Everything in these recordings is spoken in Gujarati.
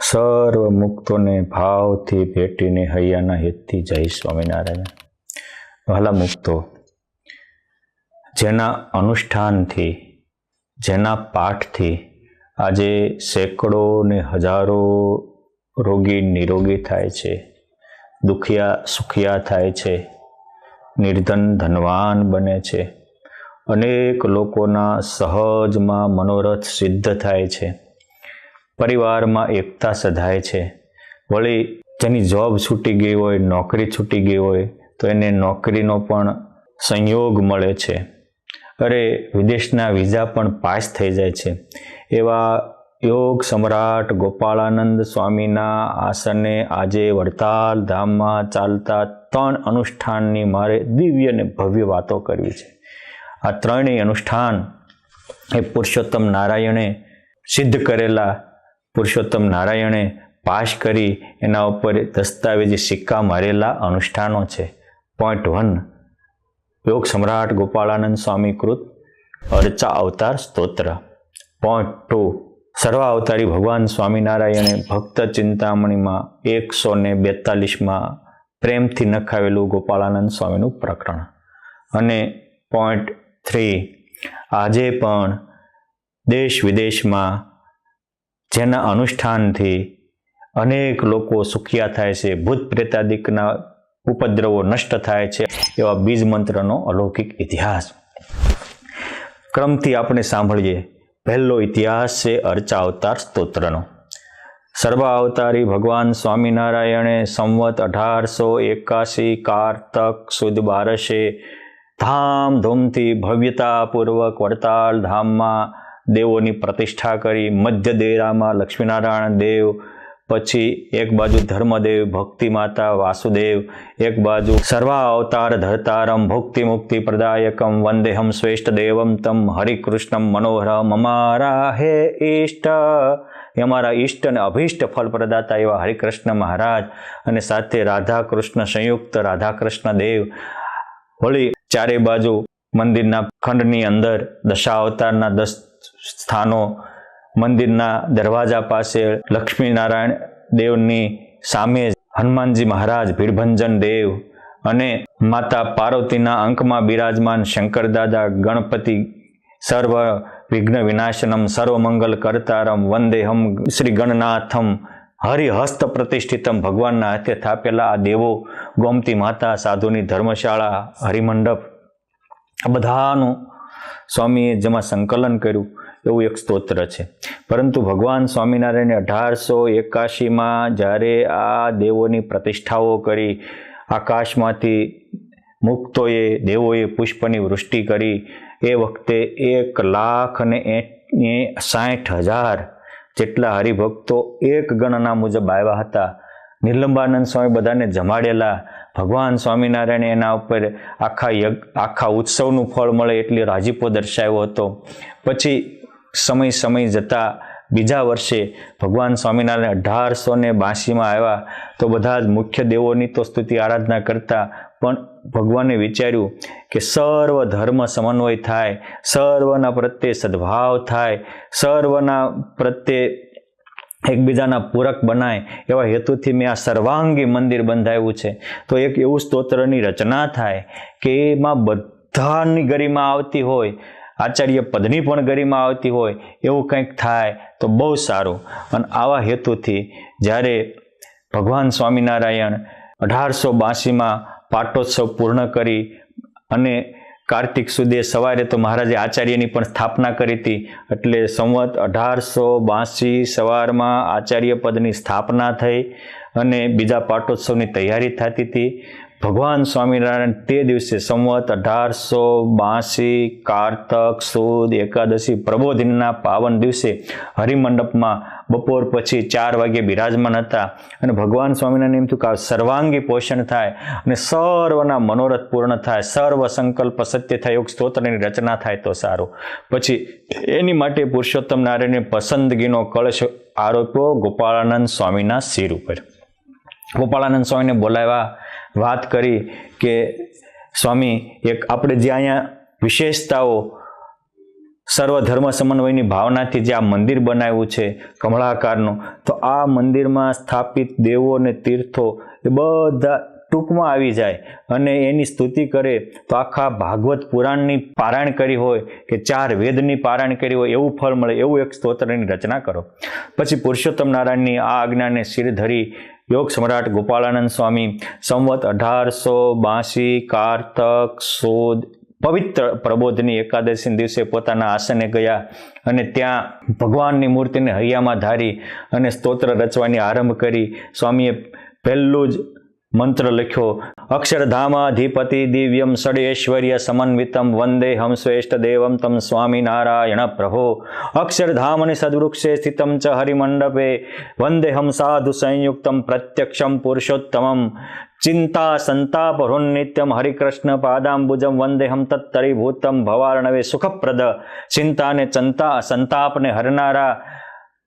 સર્વ મુક્તોને ભાવથી ભેટીને હૈયાના હેતથી જય સ્વામિનારાયણ. વહાલા મુક્તો, જેના અનુષ્ઠાનથી, જેના પાઠથી આજે સેંકડો ને હજારો રોગી નિરોગી થાય છે, દુખિયા સુખિયા થાય છે, નિર્ધન ધનવાન બને છે, અનેક લોકોના સહજમાં મનોરથ સિદ્ધ થાય છે, પરિવારમાં એકતા સધાય છે. વળી જેની જોબ છૂટી ગઈ હોય, નોકરી છૂટી ગઈ હોય તો એને નોકરીનો પણ સંયોગ મળે છે. અરે વિદેશના વિઝા પણ પાસ થઈ જાય છે. એવા યોગ સમ્રાટ ગોપાળાનંદ સ્વામીના આસને આજે વડતાલ ધામમાં ચાલતા 3 અનુષ્ઠાનની મારે દિવ્ય અને ભવ્ય વાતો કરવી છે. આ ત્રણેય અનુષ્ઠાન એ પુરુષોત્તમ નારાયણે સિદ્ધ કરેલા, પુરુષોત્તમ નારાયણે પાસ કરી એના ઉપર દસ્તાવેજી સિક્કા મારેલા અનુષ્ઠાનો છે. પોઈન્ટ 1, યોગ સમ્રાટ ગોપાળાનંદ સ્વામી કૃત અર્ચા અવતાર સ્તોત્ર. પોઈન્ટ 2, સર્વાવતારી ભગવાન સ્વામિનારાયણે ભક્ત ચિંતામણીમાં 142માં પ્રેમથી નખાવેલું ગોપાળાનંદ સ્વામીનું પ્રકરણ. અને પોઈન્ટ 3, આજે પણ દેશ વિદેશમાં જેના અનુષ્ઠાનથી અનેક લોકો સુખિયા થાય છે, ભૂત પ્રેતાદિકના ઉપદ્રવો નષ્ટ થાય છે, એવા બીજ મંત્રનો અલૌકિક ઇતિહાસ ક્રમથી આપણે સાંભળીએ. પહેલો ઇતિહાસ છે અર્ચા અવતાર સ્તોત્રનો. સર્વાવતારી ભગવાન સ્વામિનારાયણે સંવત 1881 કારતક સુદ 12 ધામધૂમથી ભવ્યતાપૂર્વક વડતાલ ધામમાં દેવોની પ્રતિષ્ઠા કરી. મધ્ય દેરામાં લક્ષ્મીનારાયણ દેવ, પછી એક બાજુ ધર્મદેવ ભક્તિ માતા વાસુદેવ, એક બાજુ સર્વાવતાર ધરતારમ ભુક્તિ મુક્તિ પ્રદાયકમ વંદેહમ શ્રેષ્ઠ દેવમ તમ હરિકૃષ્ણમ મનોહરમ. અમારા હે ઈષ્ટ, અમારા ઈષ્ટ અને અભિષ્ટ ફળ પ્રદાતા એવા હરિકૃષ્ણ મહારાજ, અને સાથે રાધા કૃષ્ણ સંયુક્ત રાધા કૃષ્ણ દેવ. વળી ચારે બાજુ મંદિરના ખંડની અંદર દશાવતારના 10 સ્થાનો, મંદિરના દરવાજા પાસે લક્ષ્મીનારાયણ દેવની સામે હનુમાનજી મહારાજ ભીડભંજન દેવ, અને માતા પાર્વતીના અંકમાં બિરાજમાન શંકર દાદા ગણપતિ, સર્વ વિઘ્ન વિનાશનમ સર્વમંગલ કરતારમ વંદેહમ શ્રી ગણનાથમ હરિહસ્ત પ્રતિષ્ઠિતમ. ભગવાનના હાથે થાપેલા આ દેવો, ગોમતી માતા, સાધુની ધર્મશાળા, હરિમંડપ, આ બધાનું સ્વામીએ જેમાં સંકલન કર્યું એવું એક સ્તોત્ર છે. પરંતુ ભગવાન સ્વામિનારાયણે 1881માં જ્યારે આ દેવોની પ્રતિષ્ઠાઓ કરી, આકાશમાંથી મુક્તોએ દેવોએ પુષ્પની વૃષ્ટિ કરી, એ વખતે 1,60,000 જેટલા હરિભક્તો એક ગણના મુજબ આવ્યા હતા. નિર્લંબાનંદ સ્વામી બધાને જમાડેલા. ભગવાન સ્વામિનારાયણે એના ઉપર આખા ઉત્સવનું ફળ મળે એટલી રાજીપો દર્શાવ્યો હતો. પછી સમય જતાં બીજા વર્ષે ભગવાન સ્વામિનારાયણ 1882માં આવ્યા તો બધા જ મુખ્ય દેવોની તો સ્તુતિ આરાધના કરતા, પણ ભગવાને વિચાર્યું કે સર્વ ધર્મ સમન્વય થાય, સર્વના પ્રત્યે સદભાવ થાય, સર્વના પ્રત્યે એકબીજાના પૂરક બનાય, એવા હેતુથી મેં આ સર્વાંગી મંદિર બંધાવ્યું છે. તો એક એવું સ્તોત્રની રચના થાય કે એમાં બધાની ગરિમા આવતી હોય, આચાર્ય પદની પણ ગરિમા આવતી હોય, એવું કંઈક થાય તો બહુ સારું. અને આવા હેતુથી જ્યારે ભગવાન સ્વામિનારાયણ 1882માં પાટોત્સવ પૂર્ણ કરી અને કાર્તિક સુદે સવારે તો મહારાજે આચાર્યની પણ સ્થાપના કરી હતી, એટલે સંવત 1882 સવારમાં આચાર્ય પદની સ્થાપના થઈ અને બીજા પાટોત્સવની તૈયારી થતી હતી. ભગવાન સ્વામિનારાયણ તે દિવસે સંવત 1882 કારતક સુદ એકાદશી પ્રબોધિનીના પાવન દિવસે હરિમંડપમાં બપોર પછી 4 વાગે બિરાજમાન હતા. અને ભગવાન સ્વામિનારાયણ એમ થયું કે સર્વાંગી પોષણ થાય અને સર્વના મનોરથ પૂર્ણ થાય, સર્વ સંકલ્પ સત્ય થાય, યોગ સ્તોત્રની રચના થાય તો સારું. પછી એની માટે પુરુષોત્તમ નારાયણે પસંદગીનો કળશ આરોપ્યો ગોપાળાનંદ સ્વામીના શિર ઉપર. ગોપાળાનંદ સ્વામીને બોલાવ્યા, વાત કરી કે સ્વામી, એક આપણે જે અહીંયા વિશેષતાઓ સર્વધર્મ સમન્વયની ભાવનાથી જે આ મંદિર બનાવ્યું છે કમળાકારનું, તો આ મંદિરમાં સ્થાપિત દેવો અને તીર્થો એ બધા ટૂંકમાં આવી જાય અને એની સ્તુતિ કરે તો આખા ભાગવત પુરાણની પારાયણ કરી હોય કે 4 વેદની પારાયણ કરી હોય એવું ફળ મળે, એવું એક સ્તોત્રની રચના કરો. પછી પુરુષોત્તમ નારાયણની આ આજ્ઞાને શિર ધરી યોગ સમ્રાટ ગોપાળાનંદ સ્વામી સંવત 1882 કારતક સુદ પવિત્ર પ્રબોધની એકાદશી દિવસે પોતાના આસને ગયા અને ત્યાં ભગવાનની મૂર્તિને હૈયામાં ધારી અને સ્તોત્ર રચવાની આરંભ કરી. સ્વામીએ પહેલું જ મંત્ર લખ્યો, અક્ષરધામાધિપતિ દિવ્યમ ષડૈશ્વર્ય સમન્વિતમ વંદે હમ શ્રેષ્ઠ દેવમ તમ સ્વામિનારાયણ પ્રભો. અક્ષરધામની સદવૃક્ષે સ્થિતમ ચ હરિમંડપે વંદે હમ સાધુ સંયુક્તમ પ્રત્યક્ષમ પુરુષોત્તમમ. ચિંતા સંતાપહૃન્નિત્યમ હરિકૃષ્ણ પાદાંબુજમ વંદે હમ તત્તરીભૂતમ ભવાર્ણવે સુખપ્રદ. ચિંતા અને સંતાપને હરનારા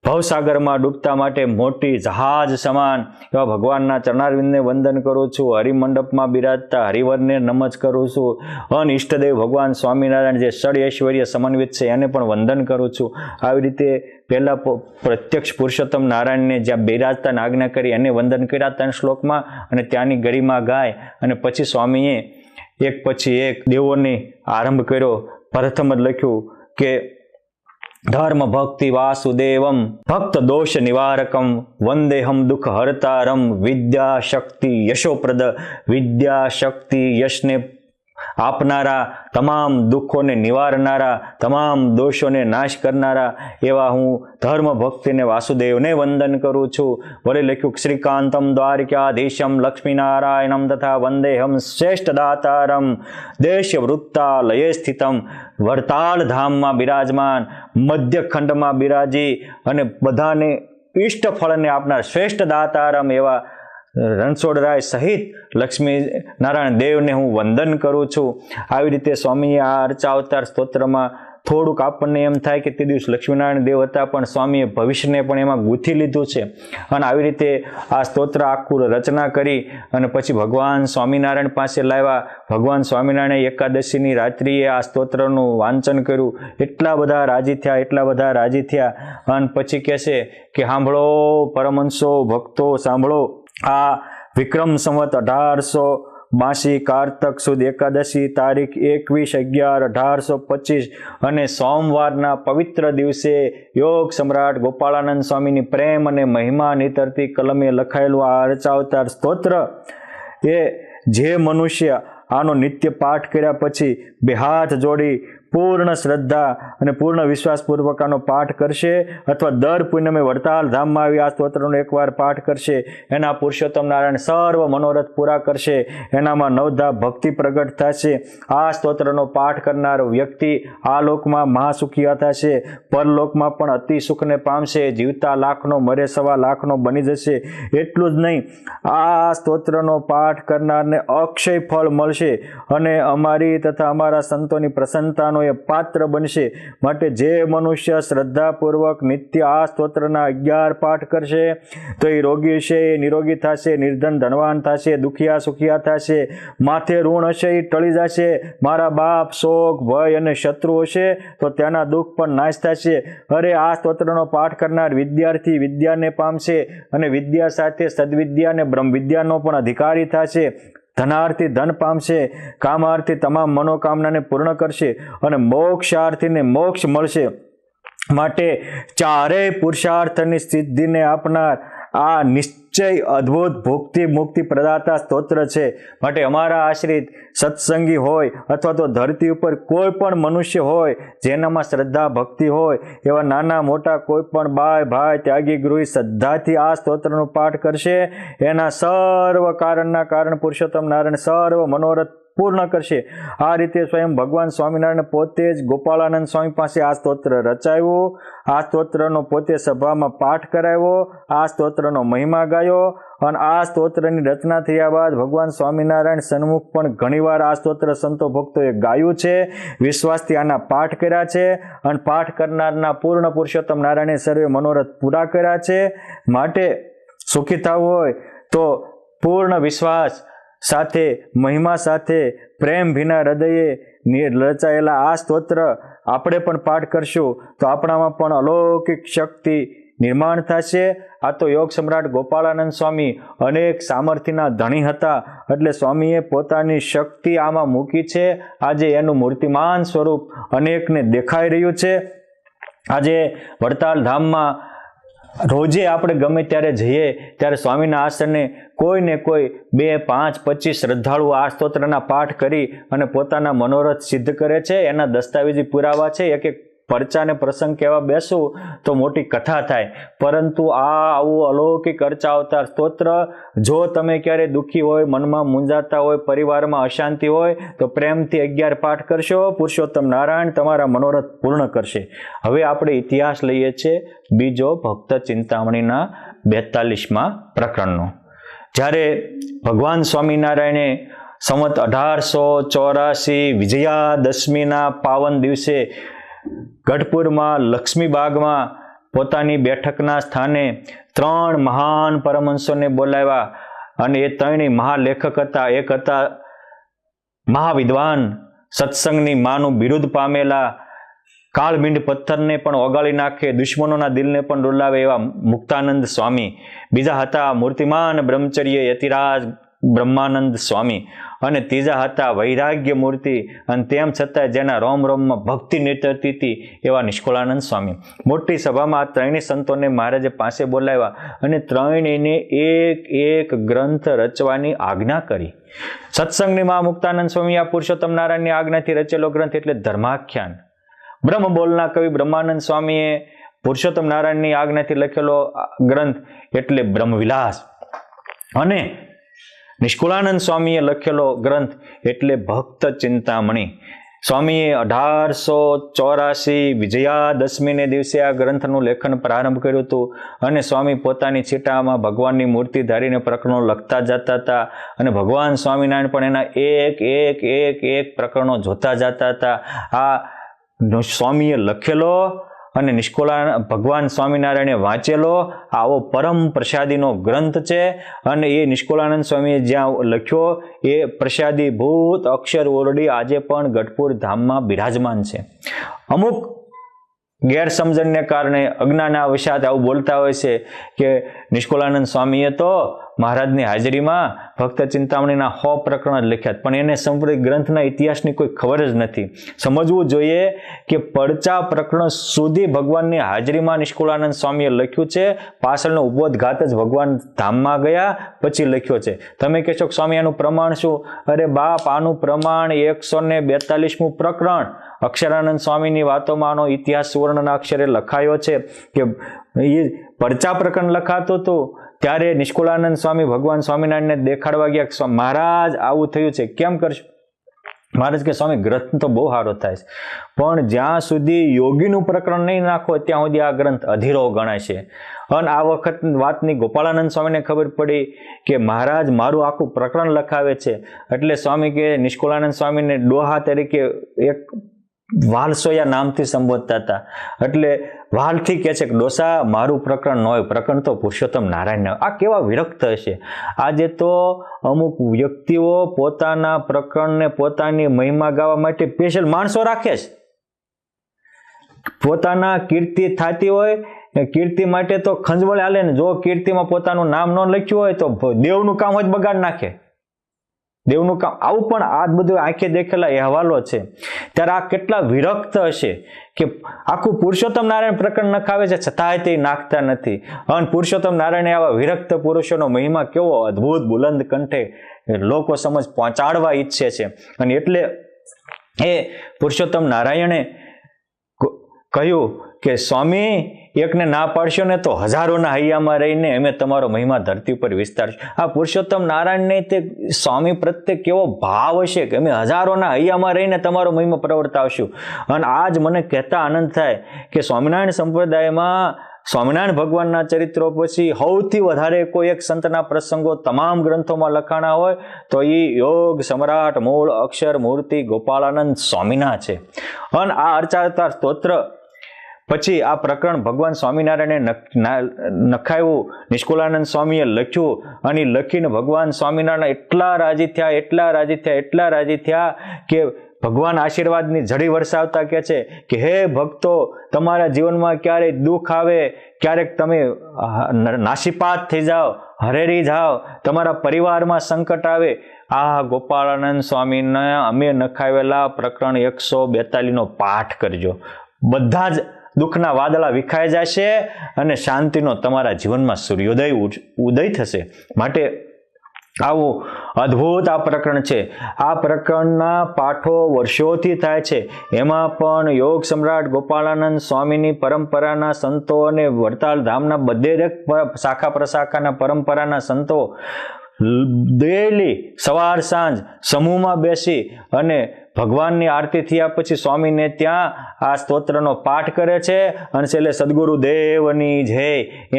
ભવસાગરમાં ડૂબતા માટે મોટી જહાજ સમાન એવા ભગવાનના ચરણારવિંદને વંદન કરું છું. હરિમંડપમાં બિરાજતા હરિવરને નમજ કરું છું. અન ઈષ્ટદેવ ભગવાન સ્વામિનારાયણ જે ષડ ઐશ્વર્ય સમન્વિત છે એને પણ વંદન કરું છું. આવી રીતે પહેલાં પ્રત્યક્ષ પુરુષોત્તમ નારાયણને જ્યાં બિરાજતાને આજ્ઞા કરી એને વંદન કર્યા 3 શ્લોકમાં અને ત્યાંની ગરિમા ગાય અને પછી સ્વામીએ એક પછી એક દેવોને આરંભ કર્યો. પ્રથમ જ લખ્યું કે ધર્મ ભક્તિ વાસુદેવમ ભક્ત દોષ નિવારકમ વંદેહમ દુઃખ હરતારમ વિદ્યા શક્તિ યશોપ્રદ. વિદ્યા શક્તિ યશને આપનારા, તમામ દુઃખોને નિવારનારા, તમામ દોષોને નાશ કરનારા એવા હું ધર્મ ભક્તિને વાસુદેવને વંદન કરું છું. વળી લખ્યું શ્રીકાંતમ દ્વારિકાધીશમ લક્ષ્મીનારાયણમ તથા વંદેહમ શ્રેષ્ઠ દાતારમ દેશ વૃત્તાલયે સ્થિતમ. વરતાલ ધામમાં બિરાજમાન, મધ્યખંડમાં બિરાજી અને બધાને ઇષ્ટ ફળને આપનાર શ્રેષ્ઠ દાતારમ એવા રણછોડરાય સહિત લક્ષ્મી નારાયણ દેવને હું વંદન કરું છું. આવી રીતે સ્વામીએ આ અર્ચા અવતાર સ્તોત્રમાં થોડુંક આપણને એમ થાય કે તે દિવસ લક્ષ્મીનારાયણ દેવ હતા, પણ સ્વામીએ ભવિષ્યને પણ એમાં ગૂંથી લીધું છે. અને આવી રીતે આ સ્તોત્ર આખું રચના કરી અને પછી ભગવાન સ્વામિનારાયણ પાસે લાવ્યા. ભગવાન સ્વામિનારાયણ એકાદશીની રાત્રિએ આ સ્તોત્રનું વાંચન કર્યું. એટલા બધા રાજી થયા અને પછી કહેશે કે સાંભળો પરમહંસો ભક્તો, સાંભળો આ વિક્રમ સંવત 1882 કારતક સુદ એકાદશી તારીખ 21/11/1825 અને સોમવારના પવિત્ર દિવસે યોગ સમ્રાટ ગોપાળાનંદ સ્વામીની પ્રેમ અને મહિમા નીતરતી કલમે લખાયેલું આ અર્ચાવતાર સ્તોત્ર એ જે મનુષ્ય આનો નિત્ય પાઠ કર્યા પછી 2 હાથ જોડી પૂર્ણ શ્રદ્ધા અને પૂર્ણ વિશ્વાસપૂર્વક આનો પાઠ કરશે અથવા દર પૂનમે વડતાલ ધામમાં આવી આ સ્તોત્રનો એકવાર પાઠ કરશે, એના પુરુષોત્તમ નારાયણ સર્વ મનોરથ પૂરા કરશે. એનામાં નવધા ભક્તિ પ્રગટ થશે. આ સ્તોત્રનો પાઠ કરનાર વ્યક્તિ આ લોકમાં મહાસુખી થશે, પરલોકમાં પણ અતિ સુખને પામશે. જીવતા લાખનો મરે 1.25 લાખનો બની જશે. એટલું જ નહીં, આ સ્તોત્રનો પાઠ કરનારને અક્ષય ફળ મળશે અને અમારી તથા અમારા સંતોની પ્રસન્નતાનો એ પાત્ર બનશે. માટે જે મનુષ્ય શ્રદ્ધાપૂર્વક નિત્ય આ સ્તોત્રના 11 પાઠ કરશે તો એ રોગી છે એ નિરોગી થશે, નિર્ધન ધનવાન થશે, દુખિયા સુખિયા થશે, માથે ઋણ હશે એ ટળી જશે, મારા બાપ શોક ભય અને શત્રુ હશે તો ત્યાંના દુઃખ પણ નાશ થશે. અરે આ સ્તોત્રનો પાઠ કરનાર વિદ્યાર્થી વિદ્યાને પામશે અને વિદ્યા સાથે સદવિદ્યા અને બ્રહ્મ વિદ્યાનો પણ અધિકારી થશે. ધનાર્થી ધન પામશે, કામાર્થી તમામ મનોકામનાને પૂર્ણ કરશે અને મોક્ષાર્થીને મોક્ષ મળશે. માટે 4 પુરુષાર્થની સિદ્ધિને આપનાર આ નિશ્ચય અદ્ભુત ભુક્તિ મુક્તિ પ્રદાતા સ્તોત્ર છે. માટે અમારા આશ્રિત સત્સંગી હોય અથવા તો ધરતી ઉપર કોઈ પણ મનુષ્ય હોય જેનામાં શ્રદ્ધા ભક્તિ હોય એવા નાના મોટા કોઈ પણ બાય ભાઈ ત્યાગી ગૃહી શ્રદ્ધાથી આ સ્તોત્રનો પાઠ કરશે, એના સર્વ કારણના કારણ પુરુષોત્તમ નારાયણ સર્વ મનોરથ પૂર્ણ કરશે. આ રીતે સ્વયં ભગવાન સ્વામિનારાયણ પોતે જ ગોપાળાનંદ સ્વામી પાસે આ સ્તોત્ર રચાવ્યું, આ સ્તોત્રનો પોતે સભામાં પાઠ કરાવ્યો, આ સ્તોત્રનો મહિમા ગાયો અને આ સ્તોત્રની રચના થયા બાદ ભગવાન સ્વામિનારાયણ સન્મુખ પણ ઘણીવાર આ સ્તોત્ર સંતો ભક્તોએ ગાયું છે, વિશ્વાસથી આના પાઠ કર્યા છે અને પાઠ કરનારના પૂર્ણ પુરુષોત્તમ નારાયણે સર્વે મનોરથ પૂરા કર્યા છે. માટે સુખી થવું હોય તો પૂર્ણ વિશ્વાસ સાથે, મહિમા સાથે, પ્રેમ ભીના હૃદયે રચાયેલા આ સ્તોત્ર આપણે પણ પાઠ કરશું તો આપણામાં પણ અલૌકિક શક્તિ નિર્માણ થશે. આ તો યોગ સમ્રાટ ગોપાળાનંદ સ્વામી અનેક સામર્થ્યના ધણી હતા, એટલે સ્વામીએ પોતાની શક્તિ આમાં મૂકી છે. આજે એનું મૂર્તિમાન સ્વરૂપ અનેકને દેખાઈ રહ્યું છે. આજે વડતાલ ધામમાં રોજે આપણે ગમે ત્યારે જઈએ ત્યારે સ્વામીના આસને કોઈ ને કોઈ 2, 5, 25 શ્રદ્ધાળુઓ આ સ્તોત્રના પાઠ કરી અને પોતાના મનોરથ સિદ્ધ કરે છે. એના દસ્તાવેજી પુરાવા છે. એક પરચાને પ્રસંગ કહેવા બેસું તો મોટી કથા થાય, પરંતુ આવું અલૌકિક અર્ચા અવતાર સ્તોત્ર જો તમે ક્યારે દુઃખી હોય, મનમાં મૂંઝાતા હોય, પરિવારમાં અશાંતિ હોય તો પ્રેમથી 11 પાઠ કરશો. પુરુષોત્તમ નારાયણ તમારા મનોરથ પૂર્ણ કરશે. હવે આપણે ઇતિહાસ લઈએ છીએ બીજો ભક્ત ચિંતામણીના 42મા પ્રકરણનો. જ્યારે ભગવાન સ્વામિનારાયણે સંવત 1884 વિજયાદશમીના પાવન દિવસે ગઢપુરમાં લક્ષ્મીબાગમાં પોતાની બેઠકના સ્થાને 3 મહાન પરમહંસોને બોલાવ્યા, અને એ 3 મહાલેખક હતા. એક હતા મહાવિદ્વાન, સત્સંગની માનું બિરુદ પામેલા, કાળબિંડ પથ્થરને પણ ઓગાળી નાખે, દુશ્મનોના દિલને પણ ડોલાવે એવા મુક્તાનંદ સ્વામી. બીજા હતા મૂર્તિમાન બ્રહ્મચર્ય યતિરાજ બ્રહ્માનંદ સ્વામી, અને ત્રીજા હતા વૈરાગ્ય મૂર્તિ, અને તેમ છતાં જેના રોમ રોમમાં ભક્તિ નીતરતી હતી એવા નિષ્કુળાનંદ સ્વામી. મોટી સભામાં આ 3 સંતોને મહારાજે પાસે બોલાવ્યા અને 3ને એક ગ્રંથ રચવાની આજ્ઞા કરી. સત્સંગની મા મુક્તાનંદ સ્વામી આ પુરુષોત્તમ નારાયણની આજ્ઞાથી રચેલો ગ્રંથ એટલે ધર્માખ્યાન. બ્રહ્મ બોલના કવિ બ્રહ્માનંદ સ્વામીએ પુરુષોત્તમ નારાયણની આજ્ઞાથી લખેલો ગ્રંથ એટલે બ્રહ્મવિલાસ, અને નિષ્કુળાનંદ સ્વામીએ લખેલો ગ્રંથ એટલે ભક્ત ચિંતામણી. સ્વામીએ 1884 વિજયાદશમીને દિવસે આ ગ્રંથનું લેખન પ્રારંભ કર્યું હતું, અને સ્વામી પોતાની છીટામાં ભગવાનની મૂર્તિ ધારીને પ્રકરણો લખતા જતા હતા, અને ભગવાન સ્વામિનારાયણ પણ એના એક પ્રકરણો જોતા જતા હતા. આ સ્વામીએ લખેલો અને ભગવાન સ્વામિનારાયણે વાંચેલો આવો પરમ પ્રસાદીનો ગ્રંથ છે. અને એ નિષ્કુળાનંદ સ્વામીએ જ્યાં લખ્યો એ પ્રસાદી ભૂત અક્ષર ઓરડી આજે પણ ગઢપુર ધામમાં બિરાજમાન છે. અમુક ગેરસમજણને કારણે અજ્ઞાનાવશાત આવું બોલતા હોય છે કે નિષ્કુળાનંદ સ્વામીએ તો મહારાજની હાજરીમાં ભક્ત ચિંતામણીના 100 પ્રકરણ જ લખ્યા, પણ એને સંપૂર્ણ ગ્રંથના ઇતિહાસની કોઈ ખબર જ નથી. સમજવું જોઈએ કે પડચા પ્રકરણ સુધી ભગવાનની હાજરીમાં નિષ્કુળાનંદ સ્વામીએ લખ્યું છે. પાછળનો ઉબોધઘાત જ ભગવાન ધામમાં ગયા પછી લખ્યો છે. તમે કહેશો કે સ્વામી આનું પ્રમાણ શું? અરે બાપ, આનું પ્રમાણ 142મું પ્રકરણ અક્ષરાનંદ સ્વામીની વાતોમાં આનો ઇતિહાસ સુવર્ણના અક્ષરે લખાયો છે કે એ પડચા પ્રકરણ લખાતું હતું ત્યારે નિષ્કુળાનંદ સ્વામી ભગવાન સ્વામિનારાયણને દેખાડવા ગયા, મહારાજ આવું થયું છે, કેમ કરશો? મહારાજ કે સ્વામી ગ્રંથ તો બહુ સારો થાય છે, પણ જ્યાં સુધી યોગીનું પ્રકરણ નહીં નાખો ત્યાં સુધી આ ગ્રંથ અધીરો ગણાય છે. અને આ વખત વાતની ગોપાળાનંદ સ્વામીને ખબર પડી કે મહારાજ મારું આખું પ્રકરણ લખાવે છે, એટલે સ્વામી કે નિષ્કુળાનંદ સ્વામીને ડોહા તરીકે એક વાલસોયા નામથી સંબોધતા હતા. એટલે વાલથી કહે છે કે ડોસા મારું પ્રકરણ ન હોય, પ્રકરણ તો પુરુષોત્તમ નારાયણ. આ કેવા વિરક્ત હશે. આજે તો અમુક વ્યક્તિઓ પોતાના પ્રકરણને પોતાની મહિમા ગાવા માટે સ્પેશિયલ માણસો રાખે છે. પોતાના કીર્તિ થતી હોય, કીર્તિ માટે તો ખંજવળ હાલે ને, જો કીર્તિમાં પોતાનું નામ ન લખ્યું હોય તો દેવનું કામ હોય બગાડ નાખે. દેવનું કામ આવું પણ આ બધું આંખે દેખેલા અહેવાલો છે. ત્યારે આ કેટલા વિરક્ત હશે કે આખું પુરુષોત્તમ નારાયણ પ્રકરણ નખાવે છે છતાંય તે નાખતા નથી. અને પુરુષોત્તમ નારાયણ આવા વિરક્ત પુરુષોનો મહિમા કેવો અદ્ભુત બુલંદ કંઠે લોકો સમજ પહોંચાડવા ઈચ્છે છે. અને એટલે એ પુરુષોત્તમ નારાયણે કહ્યું કે સ્વામી એકને ના પાડશો ને તો હજારોના હૈયામાં રહીને અમે તમારો મહિમા ધરતી ઉપર વિસ્તારશું. આ પુરુષોત્તમ નારાયણને તે સ્વામી પ્રત્યે કેવો ભાવ હશે કે અમે હજારોના હૈયામાં રહીને તમારો મહિમા પ્રવર્તાવશું. અને આજ મને કહેતા આનંદ થાય કે સ્વામિનારાયણ સંપ્રદાયમાં સ્વામિનારાયણ ભગવાનના ચરિત્રો પછી સૌથી વધારે કોઈ એક સંતના પ્રસંગો તમામ ગ્રંથોમાં લખાણા હોય તો એ યોગ સમ્રાટ મૂળ અક્ષર મૂર્તિ ગોપાળાનંદ સ્વામીના છે. અને આ અર્ચાવતાર સ્તોત્ર પછી આ પ્રકરણ ભગવાન સ્વામિનારાયણે નખાવ્યું, નિષ્કુળાનંદ સ્વામીએ લખ્યું, અને લખીને ભગવાન સ્વામિનારાયણ એટલા રાજી થયા કે ભગવાન આશીર્વાદની ઝડી વરસાવતા કહે છે કે હે ભક્તો, તમારા જીવનમાં ક્યારેય દુઃખ આવે, ક્યારેક તમે નાશીપાત થઈ જાઓ, હરેરી જાઓ, તમારા પરિવારમાં સંકટ આવે, આ ગોપાળાનંદ સ્વામીના અમે નખાવેલા પ્રકરણ 142 પાઠ કરજો. બધા જ દુઃખના વાદળા વિખાઈ જશે અને શાંતિનો તમારા જીવનમાં સૂર્યોદય ઉદય થશે. માટે આવું અદ્ભુત આ પ્રકરણ છે. આ પ્રકરણના પાઠો વર્ષોથી થાય છે. એમાં પણ યોગ સમ્રાટ ગોપાળાનંદ સ્વામીની પરંપરાના સંતો અને વડતાલ ધામના બધે શાખા પ્રશાખાના પરંપરાના સંતો ડેલી સવાર સાંજ સમૂહમાં બેસી અને ભગવાનની આરતી થયા પછી સ્વામીને ત્યાં આ સ્તોત્રનો પાઠ કરે છે અને છેલ્લે સદગુરુ દેવની જય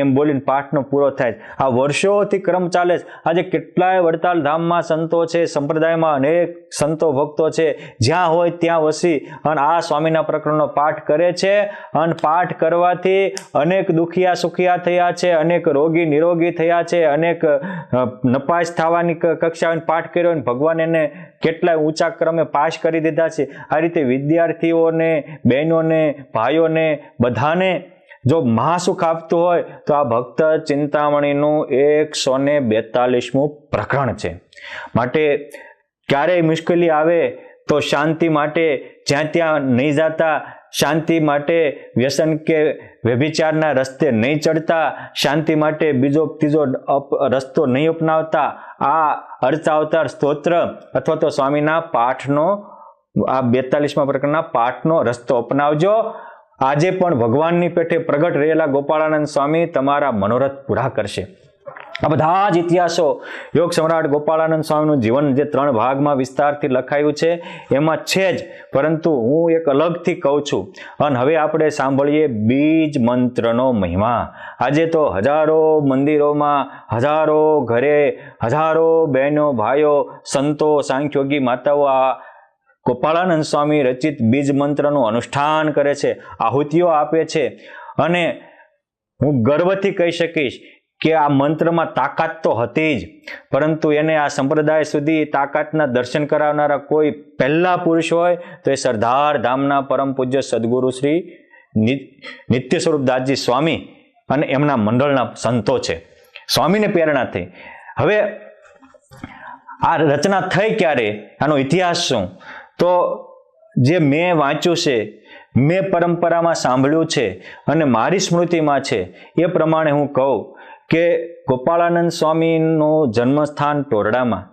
એમ બોલીને પાઠનો પૂરો થાય. આ વર્ષોથી ક્રમ ચાલે છે. આજે કેટલાય વડતાલ ધામમાં સંતો છે, સંપ્રદાયમાં અનેક સંતો ભક્તો છે, જ્યાં હોય ત્યાં વસી અને આ સ્વામીના પ્રકરણનો પાઠ કરે છે. અને પાઠ કરવાથી અનેક દુખિયા સુખિયા થયા છે, અનેક રોગી નિરોગી થયા છે, અનેક નપાસ થવાની કક્ષાએ પાઠ કર્યો અને ભગવાન એને કેટલાય ઊંચા ક્રમે પાસ કરી દીધા છે. આ રીતે વિદ્યાર્થીઓને, બહેનોને, ભાઈઓને બધાને જો મહાસુખ આપતું હોય તો આ ભક્ત ચિંતામણીનું 142મું પ્રકરણ છે. માટે ક્યારેય મુશ્કેલી આવે તો શાંતિ માટે જ્યાં ત્યાં નહીં જતા, શાંતિ માટે વ્યસન કે વ્યભિચારના રસ્તે નહીં ચડતા, શાંતિ માટે બીજો ત્રીજો રસ્તો નહીં અપનાવતા, આ અર્ચાવતાર સ્તોત્ર અથવા તો સ્વામીના પાઠનો આ 42મા પ્રકરણના પાઠનો રસ્તો અપનાવજો. આજે પણ ભગવાનની પેઠે પ્રગટ રહેલા ગોપાળાનંદ સ્વામી તમારા મનોરથ પૂરા કરશે. આ બધા જ ઇતિહાસો યોગ સમ્રાટ ગોપાળાનંદ સ્વામીનું જીવન જે 3 ભાગમાં વિસ્તારથી લખાયું છે એમાં છે જ, પરંતુ હું એક અલગથી કહું છું. અને હવે આપણે સાંભળીએ બીજ મંત્રનો મહિમા. આજે તો હજારો મંદિરોમાં, હજારો ઘરે, હજારો બહેનો ભાઈઓ, સંતો, સાંખ્યોગી માતાઓ આ ગોપાળાનંદ સ્વામી રચિત બીજ મંત્રનું અનુષ્ઠાન કરે છે, આહુતિઓ આપે છે. અને હું ગર્વથી કહી શકીશ કે આ મંત્રમાં તાકાત તો હતી જ, પરંતુ એને આ સંપ્રદાય સુધી તાકાતના દર્શન કરાવનારા કોઈ પહેલા પુરુષ હોય તો એ સરદાર ધામના પરમ પૂજ્ય સદગુરુ શ્રી નિત્ય સ્વરૂપદાસજી સ્વામી અને એમના મંડળના સંતો છે. સ્વામીને પ્રેરણા થઈ. હવે આ રચના થઈ ક્યારે, આનો ઇતિહાસ શું? તો જે મેં વાંચ્યું છે, મેં પરંપરામાં સાંભળ્યું છે અને મારી સ્મૃતિમાં છે એ પ્રમાણે હું કહું કે ગોપાળાનંદ સ્વામીનું જન્મસ્થાન ટોરડામાં.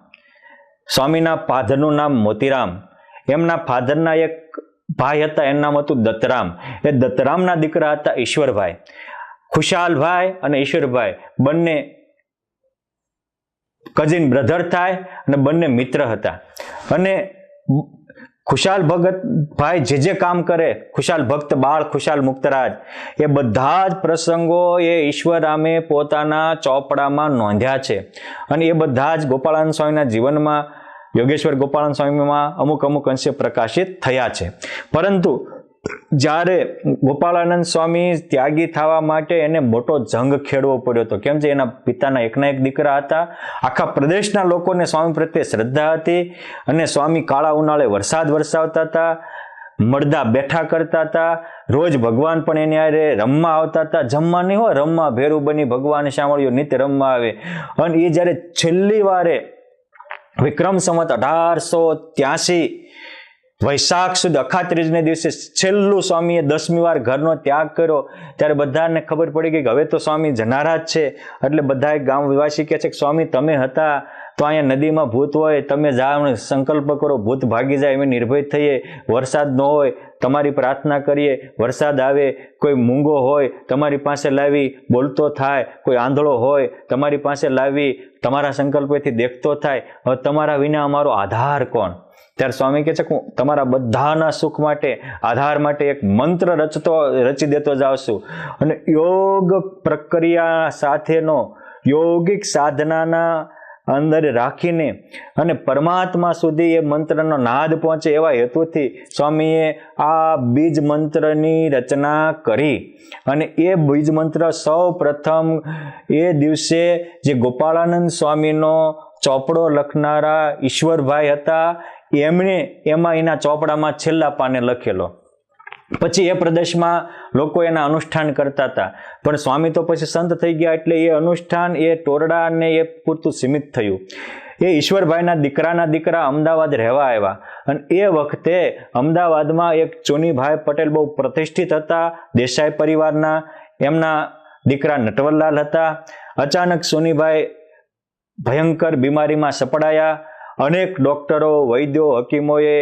સ્વામીના ફાધરનું નામ મોતીરામ, એમના ફાધરના એક ભાઈ હતા, એનું નામ હતું દત્તરામ. એ દત્તરામના દીકરા હતા ઈશ્વરભાઈ. ખુશાલભાઈ અને ઈશ્વરભાઈ બંને કઝિન બ્રધર થાય અને બંને મિત્ર હતા. અને ખુશાલ ભગત ભાઈ જે કામ કરે, ખુશાલ ભક્ત બાળ, ખુશાલ મુક્તરાજ, એ બધા જ પ્રસંગો એ ઈશ્વરામે પોતાના ચોપડામાં નોંધ્યા છે. અને એ બધા જ ગોપાળાનંદ સ્વામીના જીવનમાં, યોગેશ્વર ગોપાળાનંદ સ્વામીમાં અમુક અંશે પ્રકાશિત થયા છે. પરંતુ જ્યારે ગોપાળાનંદ સ્વામી ત્યાગી થવા માટે એને મોટો જંગ ખેડવો પડ્યો હતો. કેમ છે? એના પિતાના એકના એક દીકરા હતા. આખા પ્રદેશના લોકોને સ્વામી પ્રત્યે શ્રદ્ધા હતી અને સ્વામી કાળા ઉનાળે વરસાદ વરસાવતા હતા, મળદા બેઠા કરતા હતા, રોજ ભગવાન પણ એને આરે રમવા આવતા હતા. જમવા નહીં હોય, રમવા ભેરું બની ભગવાન સાંભળ્યો નિત્ય રમવા આવે. અને એ જ્યારે છેલ્લી વારે વિક્રમ સંવત 1883 વૈશાખ સુદ અખાત્રીજને દિવસે છેલ્લું સ્વામીએ 10મી વાર ઘરનો ત્યાગ કર્યો, ત્યારે બધાને ખબર પડી ગઈ કે હવે તો સ્વામી જનારા જ છે. એટલે બધા ગામ વિવાસી કહે છે કે સ્વામી તમે હતા તો અહીંયા નદીમાં ભૂત હોય, તમે જાઓ સંકલ્પ કરો, ભૂત ભાગી જાય, અમે નિર્ભય થઈએ. વરસાદ ન હોય, તમારી પ્રાર્થના કરીએ, વરસાદ આવે. કોઈ મૂંગો હોય તમારી પાસે લાવી બોલતો થાય, કોઈ આંધળો હોય તમારી પાસે લાવી તમારા સંકલ્પથી દેખતો થાય. હવે તમારા વિના અમારો આધાર કોણ? ત્યારે સ્વામી કહે છે કે હું તમારા બધાના સુખ માટે, આધાર માટે એક મંત્ર રચી દેતો જાઉં છું. અને યોગ પ્રક્રિયા સાથેનો યોગિક સાધનાના અંદર રાખીને અને પરમાત્મા સુધી એ મંત્રનો નાદ પહોંચે એવા હેતુથી સ્વામીએ આ બીજ મંત્રની રચના કરી. અને એ બીજ મંત્ર સૌ પ્રથમ એ દિવસે જે ગોપાળાનંદ સ્વામીનો ચોપડો લખનારા ઈશ્વરભાઈ હતા, એમણે એમાં એના ચોપડામાં છેલ્લા પાને લખેલો. પછી એ પ્રદેશમાં લોકો એના અનુષ્ઠાન કરતા હતા, પણ સ્વામી તો પછી સંત થઈ ગયા એટલે એ અનુષ્ઠાન એ ટોરડા અને એ પૂરતું સીમિત થયું. એ ઈશ્વરભાઈના દીકરા અમદાવાદ રહેવા આવ્યા અને એ વખતે અમદાવાદમાં એક ચોનીભાઈ પટેલ બહુ પ્રતિષ્ઠિત હતા, દેસાઈ પરિવારના. એમના દીકરા નટવરલાલ હતા. અચાનક સોનીભાઈ ભયંકર બીમારીમાં સપડાયા. અનેક ડોક્ટરો, વૈદ્યો, હકીમોએ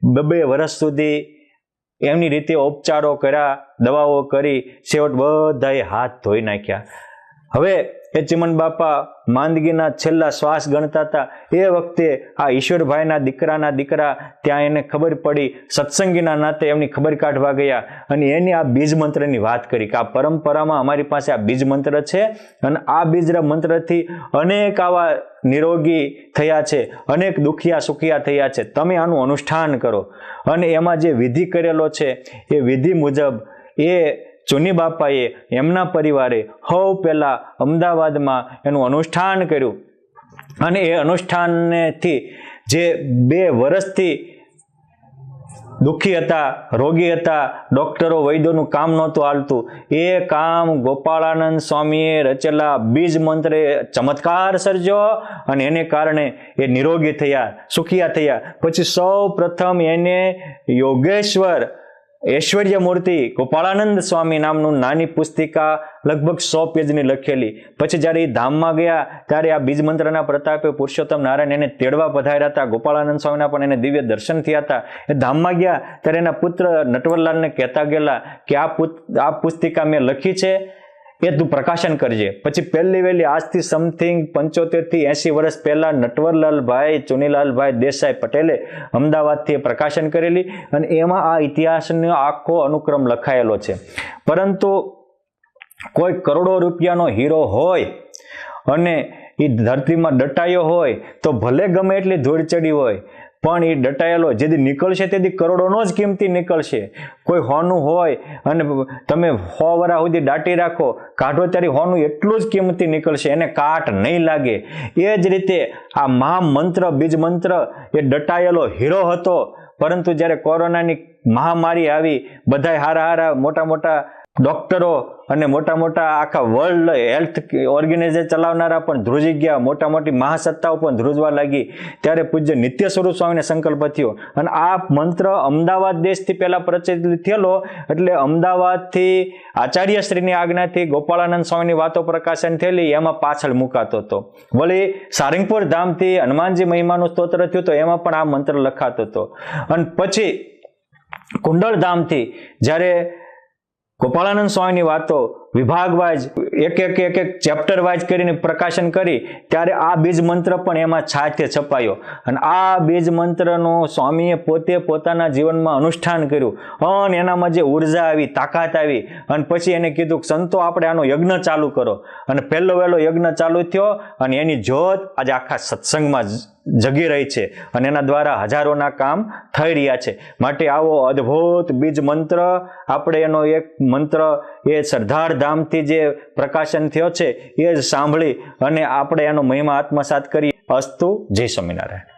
2 વર્ષ સુધી એમની રીતે ઉપચારો કર્યા, દવાઓ કરી, છેવટ બધાએ હાથ ધોઈ નાખ્યા. હવે એ ચિમન બાપા માંદગીના છેલ્લા શ્વાસ ગણતા હતા. એ વખતે આ ઈશ્વરભાઈના દીકરા ત્યાં એને ખબર પડી, સત્સંગીના નાતે એમની ખબર કાઢવા ગયા અને એની આ બીજ મંત્રની વાત કરી કે આ પરંપરામાં અમારી પાસે આ બીજ મંત્ર છે અને આ બીજ મંત્રથી અનેક આવા નિરોગી થયા છે, અનેક દુખિયા સુખિયા થયા છે, તમે આનું અનુષ્ઠાન કરો. અને એમાં જે વિધિ કરેલો છે એ વિધિ મુજબ એ ચોની બાપાએ એમના પરિવારે પહેલા અમદાવાદમાં એનું અનુષ્ઠાન કર્યું અને એ અનુષ્ઠાનથી જે 2 વર્ષથી દુઃખી હતા, રોગી હતા, ડોક્ટરો વૈદ્યોનું કામ નહોતું હાલતું, એ કામ ગોપાળાનંદ સ્વામીએ રચેલા બીજ મંત્રે ચમત્કાર સર્જ્યો અને એને કારણે એ નિરોગી થયા, સુખિયા થયા. પછી સૌ પ્રથમ એને યોગેશ્વર ઐશ્વર્ય મૂર્તિ ગોપાળાનંદ સ્વામી નામનું નાની પુસ્તિકા લગભગ 100 પેજની લખેલી. પછી જ્યારે એ ધામમાં ગયા ત્યારે આ બીજ મંત્રના પ્રતાપે પુરુષોત્તમ નારાયણ એને તેડવા પધાર્યા હતા. ગોપાળાનંદ સ્વામીના પણ એને દિવ્ય દર્શન થયા હતા. એ ધામમાં ગયા ત્યારે એના પુત્ર નટવરલાલને કહેતા ગયેલા કે આ પુસ્તિકા મેં લખી છે, એ તું પ્રકાશન કરજે. પછી પહેલી વહેલી આજથી સમથિંગ 75 થી 80 વર્ષ પહેલા નટવરલાલભાઈ ચોનીલાલભાઈ દેસાઈ પટેલે અમદાવાદથી પ્રકાશન કરેલી અને એમાં આ ઇતિહાસનો આખો અનુક્રમ લખાયેલો છે. પરંતુ કોઈ કરોડો રૂપિયાનો હીરો હોય અને એ ધરતીમાં દટાયો હોય તો ભલે ગમે એટલી ધૂળ ચડી હોય, પણ એ દટાયેલો જેથી નીકળશે તેથી કરોડોનો જ કિંમતી નીકળશે. કોઈ હોનું હોય અને તમે 100 વર્ષ સુધી દાટી રાખો, કાઢો ત્યારે હોનું એટલું જ કિંમતી નીકળશે, એને કાટ નહીં લાગે. એ જ રીતે આ મહામંત્ર બીજ મંત્ર એ દટાયેલો હીરો હતો, પરંતુ જ્યારે કોરોનાની મહામારી આવી, બધા હારા મોટા મોટા ડોક્ટરો અને મોટા મોટા આખા વર્લ્ડ હેલ્થ ઓર્ગેનાઇઝેશન ચલાવનારા પણ ધ્રુજી ગયા, મોટા મોટી મહાસત્તાઓ પણ ધ્રુજવા લાગી. ત્યારે પૂજ્ય નિત્ય સ્વરૂપ સ્વામીને સંકલ્પ થયો અને આ મંત્ર અમદાવાદ દેશથી પહેલા પ્રચલિત થયેલો, એટલે અમદાવાદથી આચાર્યશ્રીની આજ્ઞાથી ગોપાળાનંદ સ્વામીની વાતો પ્રકાશન થયેલી, એમાં પાછળ મુકાતો હતો. વળી સારંગપુર ધામથી હનુમાનજી મહિમાનું સ્તોત્ર થયું તો એમાં પણ આ મંત્ર લખાતો હતો. અને પછી કુંડળ ધામથી જ્યારે ગોપાળાનંદ સ્વામીની વાતો વિભાગ વાઇઝ એક ચેપ્ટર વાઇઝ કરીને પ્રકાશન કરી ત્યારે આ બીજ મંત્ર પણ એમાં છાંયથી છપાયો અને આ બીજ મંત્રનો સ્વામીએ પોતે પોતાના જીવનમાં અનુષ્ઠાન કર્યું અને એનામાં જે ઉર્જા આવી, તાકાત આવી અને પછી એને કીધું કે સંતો આપણે આનો યજ્ઞ ચાલુ કરો અને વહેલો યજ્ઞ ચાલુ થયો અને એની જ્યોત આજે આખા સત્સંગમાં જગી રહી છે અને એના દ્વારા હજારોના કામ થઈ રહ્યા છે. માટે આવો અદ્ભુત બીજ મંત્ર આપણે એનો એક મંત્ર એ સરદાર ધામથી જે પ્રકાશન થયો છે એ જ સાંભળી અને આપણે એનો મહિમા આત્મસાત કરીએ. અસ્તુ. જય સ્વામિનારાયણ.